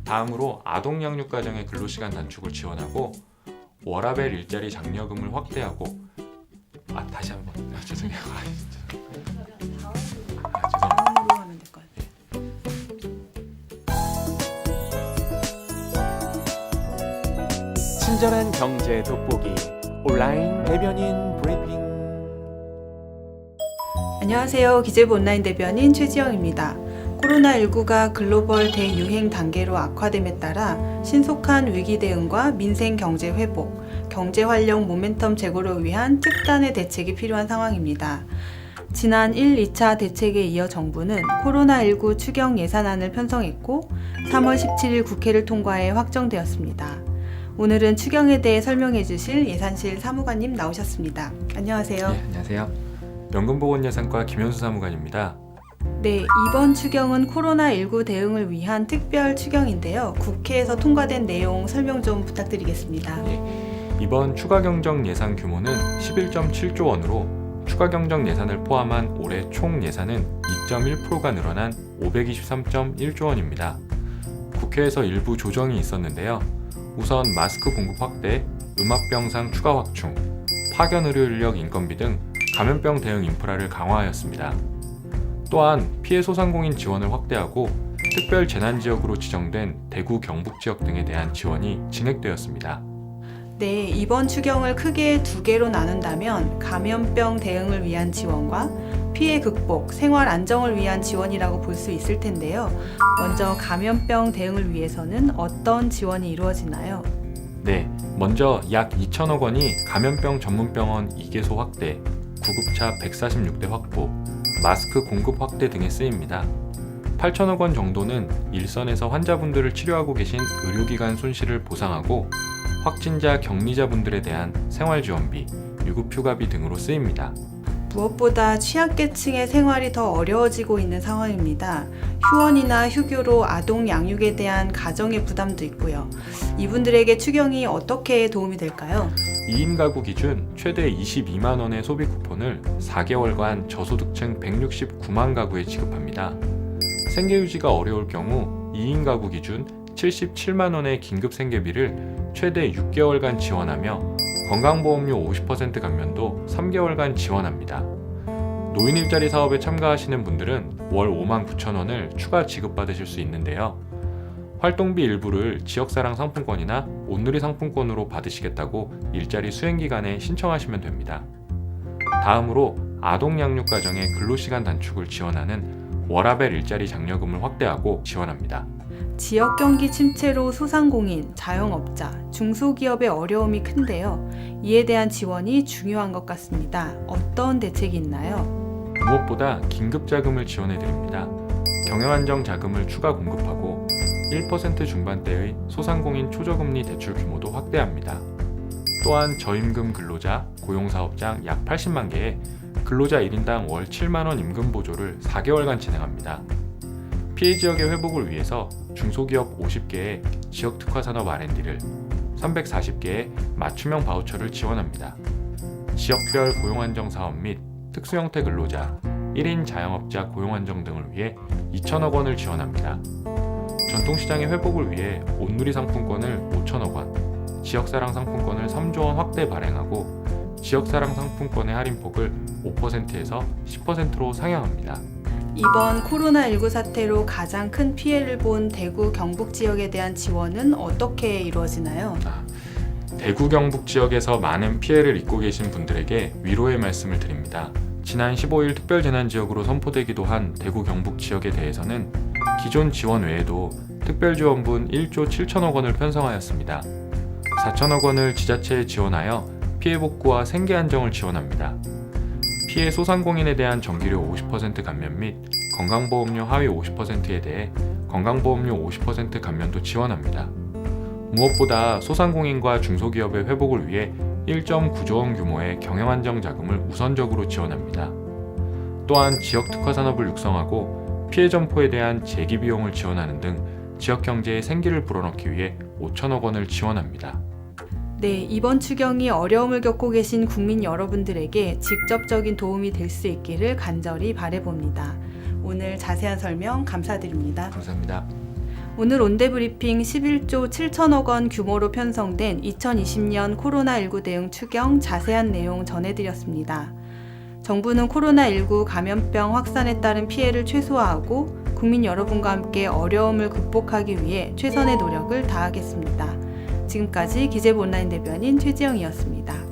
다음으로 아동 양육 가정의 근로시간 단축을 지원하고 워라밸 일자리 장려금을 확대하고 다시 한번 죄송해요. 죄송합니다. 다음으로 하면 될 것 같아요. 친절한 경제 돋보기 온라인 대변인 브리핑. 안녕하세요. 기재부 온라인 대변인 최지영입니다. 코로나19가 글로벌 대유행 단계로 악화됨에 따라 신속한 위기 대응과 민생 경제 회복, 경제 활력 모멘텀 제고를 위한 특단의 대책이 필요한 상황입니다. 지난 1, 2차 대책에 이어 정부는 코로나19 추경 예산안을 편성했고 3월 17일 국회를 통과해 확정되었습니다. 오늘은 추경에 대해 설명해 주실 예산실 사무관님 나오셨습니다. 안녕하세요. 네, 안녕하세요. 연금보건예산과 김현수 사무관입니다. 네, 이번 추경은 코로나19 대응을 위한 특별 추경인데요. 국회에서 통과된 내용 설명 좀 부탁드리겠습니다. 이번 추가경정 예산 규모는 11.7조 원으로 추가경정 예산을 포함한 올해 총 예산은 2.1%가 늘어난 523.1조 원입니다. 국회에서 일부 조정이 있었는데요. 우선 마스크 공급 확대, 음압병상 추가 확충, 파견 의료 인력 인건비 등 감염병 대응 인프라를 강화하였습니다. 또한 피해 소상공인 지원을 확대하고 특별 재난 지역으로 지정된 대구 경북 지역 등에 대한 지원이 진행되었습니다. 네, 이번 추경을 크게 두 개로 나눈다면 감염병 대응을 위한 지원과 피해 극복, 생활 안정을 위한 지원이라고 볼 수 있을 텐데요. 먼저 감염병 대응을 위해서는 어떤 지원이 이루어지나요? 네, 먼저 약 2천억 원이 감염병 전문병원 2개소 확대, 구급차 146대 확보, 마스크 공급 확대 등에 쓰입니다. 8천억 원 정도는 일선에서 환자분들을 치료하고 계신 의료기관 손실을 보상하고 확진자 격리자분들에 대한 생활지원비, 유급휴가비 등으로 쓰입니다. 무엇보다 취약계층의 생활이 더 어려워지고 있는 상황입니다. 휴원이나 휴교로 아동 양육에 대한 가정의 부담도 있고요. 이분들에게 추경이 어떻게 도움이 될까요? 2인 가구 기준 최대 22만 원의 소비 쿠폰을 4개월간 저소득층 169만 가구에 지급합니다. 생계 유지가 어려울 경우 2인 가구 기준 77만 원의 긴급 생계비를 최대 6개월간 지원하며 건강보험료 50% 감면도 3개월간 지원합니다. 노인 일자리 사업에 참가하시는 분들은 월 5만 9천 원을 추가 지급받으실 수 있는데요. 활동비 일부를 지역사랑 상품권이나 온누리 상품권으로 받으시겠다고 일자리 수행기간에 신청하시면 됩니다. 다음으로 아동 양육 가정의 근로시간 단축을 지원하는 워라밸 일자리 장려금을 확대하고 지원합니다. 지역 경기 침체로 소상공인, 자영업자, 중소기업의 어려움이 큰데요. 이에 대한 지원이 중요한 것 같습니다. 어떤 대책이 있나요? 무엇보다 긴급자금을 지원해드립니다. 경영안정 자금을 추가 공급하고 1% 중반대의 소상공인 초저금리 대출 규모도 확대합니다. 또한 저임금 근로자, 고용사업장 약 80만 개에 근로자 1인당 월 7만 원 임금 보조를 4개월간 진행합니다. 피해 지역의 회복을 위해서 중소기업 50개의 지역 특화 산업 R&D를 340개의 맞춤형 바우처를 지원합니다. 지역별 고용안정 사업 및 특수형태 근로자, 1인 자영업자 고용안정 등을 위해 2천억 원을 지원합니다. 전통시장의 회복을 위해 온누리 상품권을 5천억 원, 지역사랑 상품권을 3조 원 확대 발행하고 지역사랑 상품권의 할인폭을 5%에서 10%로 상향합니다. 이번 코로나19 사태로 가장 큰 피해를 본 대구 경북 지역에 대한 지원은 어떻게 이루어지나요? 대구 경북 지역에서 많은 피해를 입고 계신 분들에게 위로의 말씀을 드립니다. 지난 15일 특별재난지역으로 선포되기도 한 대구 경북 지역에 대해서는 기존 지원 외에도 특별지원분 1조 7천억 원을 편성하였습니다. 4천억 원을 지자체에 지원하여 피해 복구와 생계 안정을 지원합니다. 피해 소상공인에 대한 전기료 50% 감면 및 건강보험료 하위 50%에 대해 건강보험료 50% 감면도 지원합니다. 무엇보다 소상공인과 중소기업의 회복을 위해 1.9조 원 규모의 경영안정 자금을 우선적으로 지원합니다. 또한 지역 특화 산업을 육성하고 피해 점포에 대한 재기 비용을 지원하는 등 지역 경제에 생기를 불어넣기 위해 5천억 원을 지원합니다. 네, 이번 추경이 어려움을 겪고 계신 국민 여러분들에게 직접적인 도움이 될 수 있기를 간절히 바라봅니다. 오늘 자세한 설명 감사드립니다. 감사합니다. 오늘 온대브리핑 11조 7천억 원 규모로 편성된 2020년 코로나19 대응 추경 자세한 내용 전해드렸습니다. 정부는 코로나19 감염병 확산에 따른 피해를 최소화하고 국민 여러분과 함께 어려움을 극복하기 위해 최선의 노력을 다하겠습니다. 지금까지 기재부 온라인 대변인 최지영이었습니다.